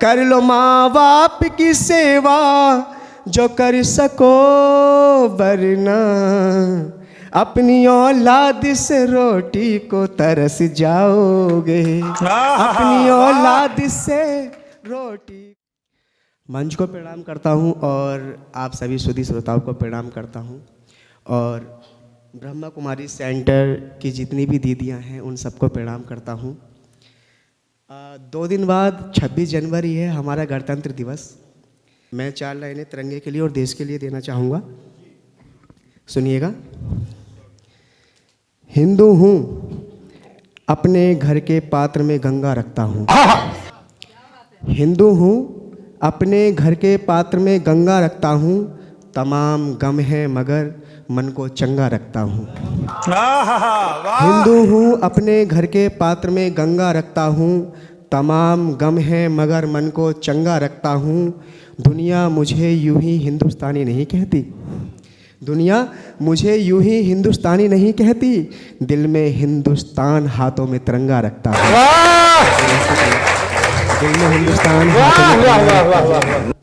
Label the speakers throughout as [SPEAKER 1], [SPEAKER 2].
[SPEAKER 1] कर लो माँ बाप की सेवा जो कर सको, वरना अपनी औलाद से रोटी को तरस जाओगे, अपनी औलाद से रोटी। मंच को प्रणाम करता हूँ और आप सभी सुधी श्रोताओं को प्रणाम करता हूँ, और ब्रह्मा कुमारी सेंटर की जितनी भी दीदियाँ हैं उन सबको प्रणाम करता हूँ। 2 दिन बाद 26 जनवरी है हमारा गणतंत्र दिवस। मैं 4 लाइनें तिरंगे के लिए और देश के लिए देना चाहूँगा, सुनिएगा। हिंदू हूँ, अपने घर के पात्र में गंगा रखता हूँ। हिंदू हूँ, अपने घर के पात्र में गंगा रखता हूँ, तमाम गम है मगर मन को चंगा रखता हूँ। हिंदू हूँ, अपने घर के पात्र में गंगा रखता हूँ, तमाम गम है मगर मन को चंगा रखता हूँ। दुनिया मुझे यूं ही हिंदुस्तानी नहीं कहती, दुनिया मुझे यूं ही हिंदुस्तानी नहीं कहती, दिल में हिंदुस्तान हाथों में तिरंगा रखता हूँ। दिल में हिंदुस्तान हाथों में तिरंगा।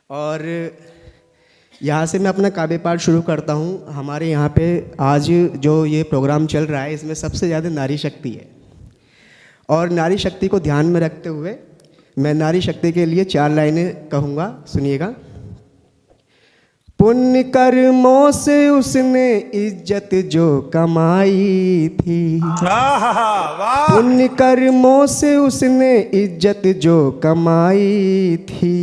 [SPEAKER 1] और यहाँ से मैं अपना काव्य पाठ शुरू करता हूँ। हमारे यहाँ पे आज जो ये प्रोग्राम चल रहा है इसमें सबसे ज़्यादा नारी शक्ति है, और नारी शक्ति को ध्यान में रखते हुए मैं नारी शक्ति के लिए 4 लाइनें कहूँगा, सुनिएगा। पुण्य कर्मों से उसने इज्जत जो कमाई थी, पुण्य कर्मों से उसने इज्जत जो कमाई थी,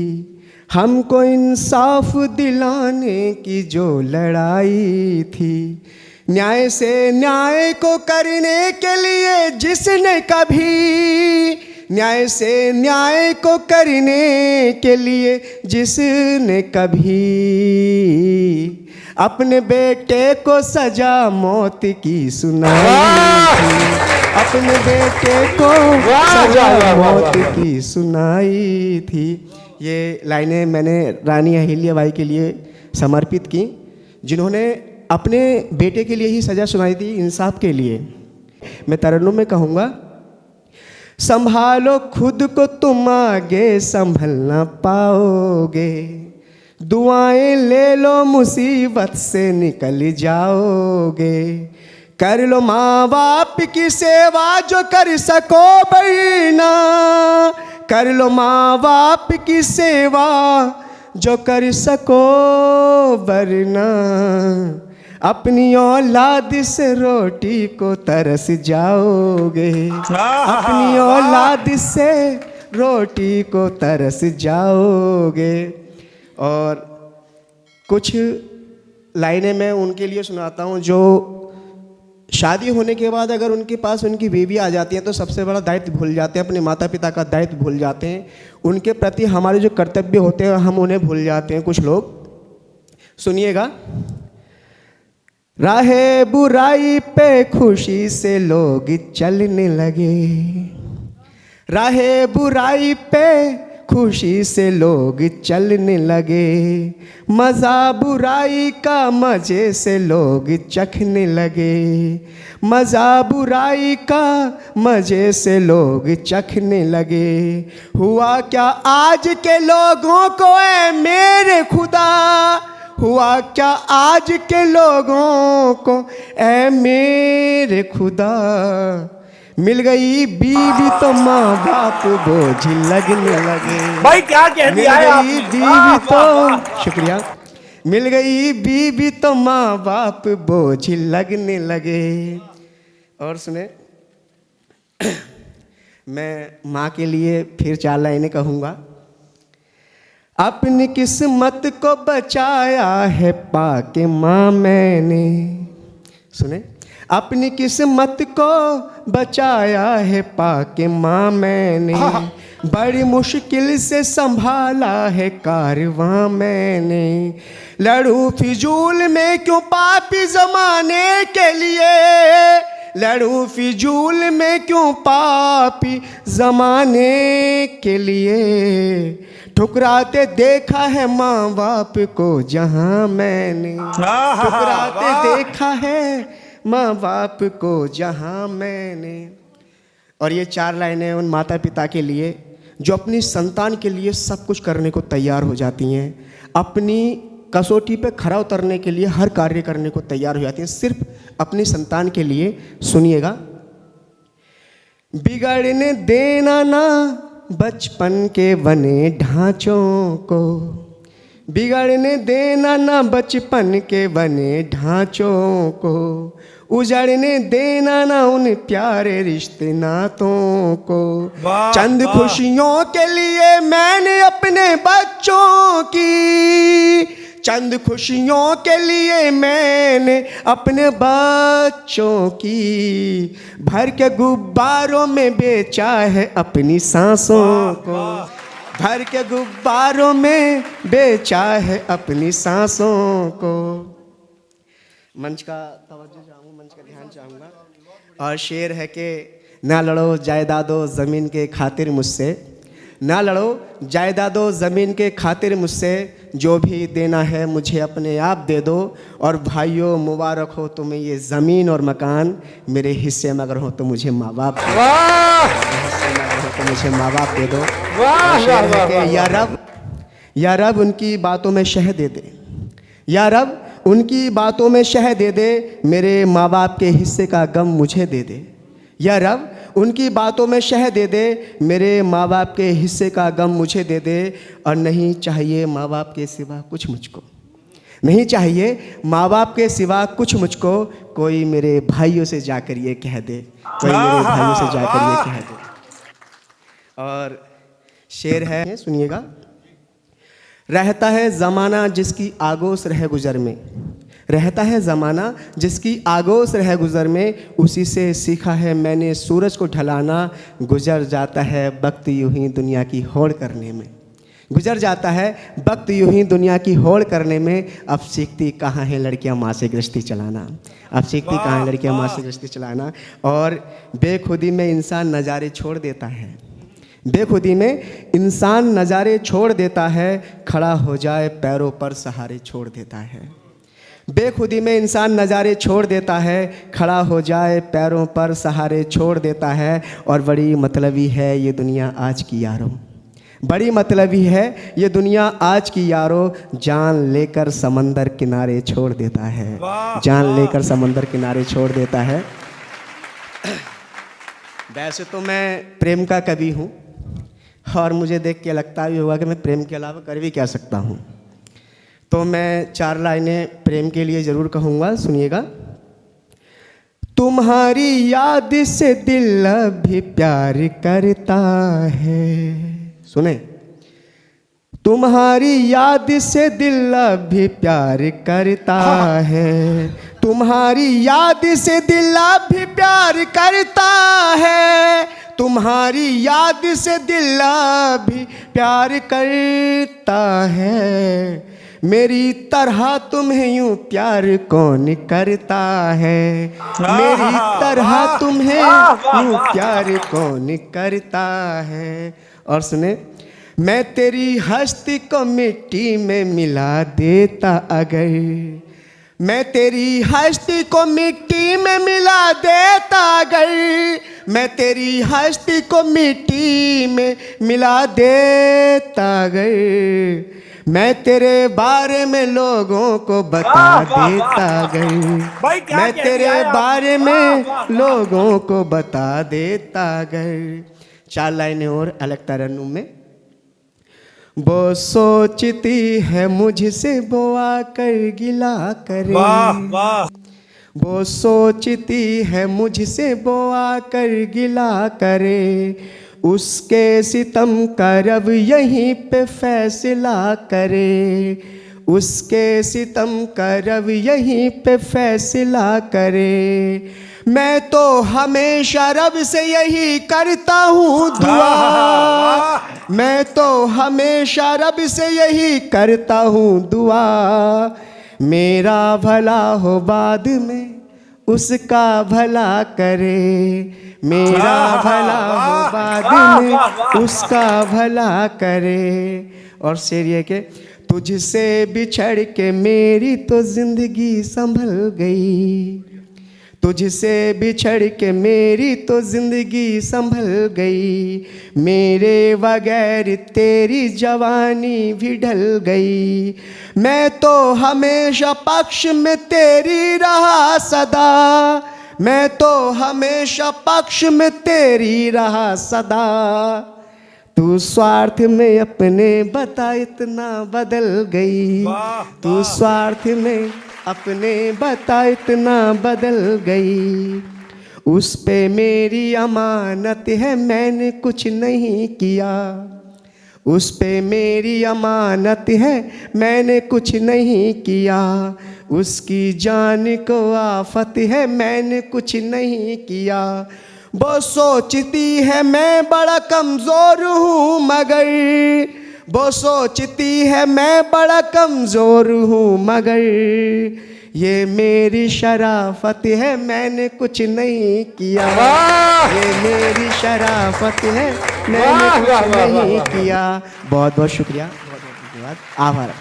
[SPEAKER 1] हमको इंसाफ दिलाने की जो लड़ाई थी, न्याय से न्याय को करने के लिए जिसने कभी, न्याय से न्याय को करने के लिए जिसने कभी अपने बेटे को सजा मौत की सुनाई थी, अपने बेटे को सजा मौत की सुनाई थी। ये लाइनें मैंने रानी अहिल्याबाई के लिए समर्पित की, जिन्होंने अपने बेटे के लिए ही सजा सुनाई थी, इंसाफ के लिए। मैं तरन्नुम में कहूँगा, संभालो खुद को तुम आगे संभल ना पाओगे, दुआएं ले लो मुसीबत से निकल जाओगे, कर लो माँ बाप की सेवा जो कर सको बहना, कर लो माँ बाप की सेवा जो कर सको, वरना अपनी औलाद से रोटी को तरस जाओगे, अपनी औलाद से रोटी को तरस जाओगे। और कुछ लाइनें मैं उनके लिए सुनाता हूँ जो शादी होने के बाद अगर उनके पास उनकी बेबी आ जाती है तो सबसे बड़ा दायित्व भूल जाते हैं, अपने माता पिता का दायित्व भूल जाते हैं, उनके प्रति हमारे जो कर्तव्य होते हैं हम उन्हें भूल जाते हैं कुछ लोग। सुनिएगा। राहे बुराई पे खुशी से लोग चलने लगे, राहे बुराई पे खुशी से लोग चलने लगे, मज़ा बुराई का मज़े से लोग चखने लगे, मज़ा बुराई का मज़े से लोग चखने लगे। हुआ क्या आज के लोगों को ऐ मेरे खुदा, हुआ क्या आज के लोगों को ऐ मेरे खुदा, मिल गई बीवी तो माँ बाप बोझ लगने लगे।
[SPEAKER 2] भाई क्या कह दिया है आपने?
[SPEAKER 1] बीवी तो शुक्रिया, मिल गई बीवी तो माँ बाप बोझ लगने लगे। और सुने, मैं माँ के लिए फिर 4 लाइनें कहूँगा। अपनी किस्मत को बचाया है पाके माँ मैंने, सुने, अपनी किस्मत को बचाया है पाके माँ मैंने, बड़ी मुश्किल से संभाला है कारवां मैंने, लड़ूं फिजूल में क्यों पापी जमाने के लिए, लड़ूं फिजूल में क्यों पापी जमाने के लिए, ठुकराते देखा है माँ बाप को जहाँ मैंने, ठुकराते देखा है माँ बाप को जहाँ मैंने। और ये 4 लाइनें उन माता पिता के लिए जो अपनी संतान के लिए सब कुछ करने को तैयार हो जाती हैं, अपनी कसौटी पे खरा उतरने के लिए हर कार्य करने को तैयार हो जाती हैं, सिर्फ अपनी संतान के लिए। सुनिएगा, बिगड़ने देना ना बचपन के बने ढांचों को, बिगड़ने देना ना बचपन के बने ढांचों को, उजड़ने देना ना उन प्यारे रिश्ते नातों को। चंद खुशियों के लिए मैंने अपने बच्चों की, चंद खुशियों के लिए मैंने अपने बच्चों की, भर के गुब्बारों में बेचा है अपनी सांसों को, भर के गुब्बारों में बेचा है अपनी सांसों को। मंच का तवज्जो चाहूँगा, मंच का ध्यान चाहूँगा। और शेर है कि ना लड़ो जायदादो ज़मीन के खातिर मुझसे, ना लड़ो जायदादो ज़मीन के खातिर मुझसे, जो भी देना है मुझे अपने आप दे दो। और भाइयों मुबारक हो तुम्हें ये ज़मीन और मकान, मेरे हिस्से में अगर हो तो मुझे माँ बाप दे दो, हिस्से में अगर हो तो मुझे माँ बाप दे दो। या रब उनकी बातों में शह दे दे, या रब उनकी बातों में शह दे दे, मेरे माँ बाप के हिस्से का गम मुझे दे दे। या रब उनकी बातों में शह दे दे, मेरे माँ बाप के हिस्से का गम मुझे दे दे। और नहीं चाहिए माँ बाप के सिवा कुछ मुझको, नहीं चाहिए माँ बाप के सिवा कुछ मुझको, कोई मेरे भाइयों से जाकर ये कह दे, कोई मेरे भाइयों से जाकर ये कह दे। और शेर है, सुनिएगा, रहता है ज़माना जिसकी आगोश रह गुज़र में, रहता है ज़माना जिसकी आगोश रह गुज़र में, उसी से सीखा है मैंने सूरज को ढलाना। गुज़र जाता है वक्त यूं ही दुनिया की होड़ करने में, गुज़र जाता है वक्त यूं ही दुनिया की होड़ करने में। अब सीखती कहाँ है लड़कियां माँ से गृहस्थी चलाना, अब सीखती कहाँ है लड़कियां माँ से गृहस्थी चलाना। और बेखुदी में इंसान नज़ारे छोड़ देता है, बेखुदी में इंसान नज़ारे छोड़ देता है, खड़ा हो जाए पैरों पर सहारे छोड़ देता है। बेखुदी में इंसान नज़ारे छोड़ देता है, खड़ा हो जाए पैरों पर सहारे छोड़ देता है। और बड़ी मतलबी है ये दुनिया आज की यारों, बड़ी मतलबी है ये दुनिया आज की यारों, जान लेकर समंदर किनारे छोड़ देता है, जान लेकर समंदर किनारे छोड़ देता है। वैसे तो मैं प्रेम का कवि हूँ, और मुझे देख के लगता भी होगा कि मैं प्रेम के अलावा कर भी क्या सकता हूँ। तो मैं 4 लाइनें प्रेम के लिए ज़रूर कहूँगा, सुनिएगा। तुम्हारी याद से दिल भी प्यार करता है, सुने, तुम्हारी याद से दिल भी प्यार करता है, तुम्हारी याद से दिल भी प्यार करता है, तुम्हारी याद से दिल भी प्यार करता है। मेरी तरह तुम्हें यूं प्यार कौन करता है, मेरी तरह तुम्हें यूं प्यार कौन करता है। और सुने, मैं तेरी हस्ती को मिट्टी में मिला देता अगर, मैं तेरी हस्ती को मिट्टी में मिला देता अगर, मैं तेरी हस्ती को मिट्टी में मिला देता अगर, मैं तेरे बारे में लोगों को बता देता अगर, मैं तेरे बारे में लोगों को बता देता अगर। 4 लाइनें और अलग तरन्नुम में। वो सोचती है मुझसे वो आकर गिला करे, वो सोचती है मुझसे वो आकर गिला करे, उसके सितम का रब यहीं पे फैसला करे, उसके सितम का रब यहीं पे फैसला करे। मैं तो हमेशा रब से यही करता हूँ दुआ, मैं तो हमेशा रब से यही करता हूँ दुआ, मेरा भला हो बाद में उसका भला करे, मेरा भला हो बाद में उसका भला करे। और शेर ये के, तुझसे बिछड़ के मेरी तो जिंदगी संभल गई, तुझसे बिछड़ के मेरी तो जिंदगी संभल गई, मेरे बगैर तेरी जवानी भी ढल गई। मैं तो हमेशा पक्ष में तेरी रहा सदा, मैं तो हमेशा पक्ष में तेरी रहा सदा। तू स्वार्थ में अपने बता इतना बदल गई, तू स्वार्थ में अपने बता इतना बदल गई। उस पे मेरी अमानत है मैंने कुछ नहीं किया, उस पे मेरी अमानत है मैंने कुछ नहीं किया। उसकी जान को आफत है मैंने कुछ नहीं किया। वो सोचती है मैं बड़ा कमज़ोर हूँ मगर, वो सोचती है मैं बड़ा कमज़ोर हूँ मगर, ये मेरी शराफत है मैंने कुछ नहीं किया। ये मेरी शराफत है मैंने कुछ नहीं किया। बहुत बहुत शुक्रिया, बहुत बहुत धन्यवाद, आभार।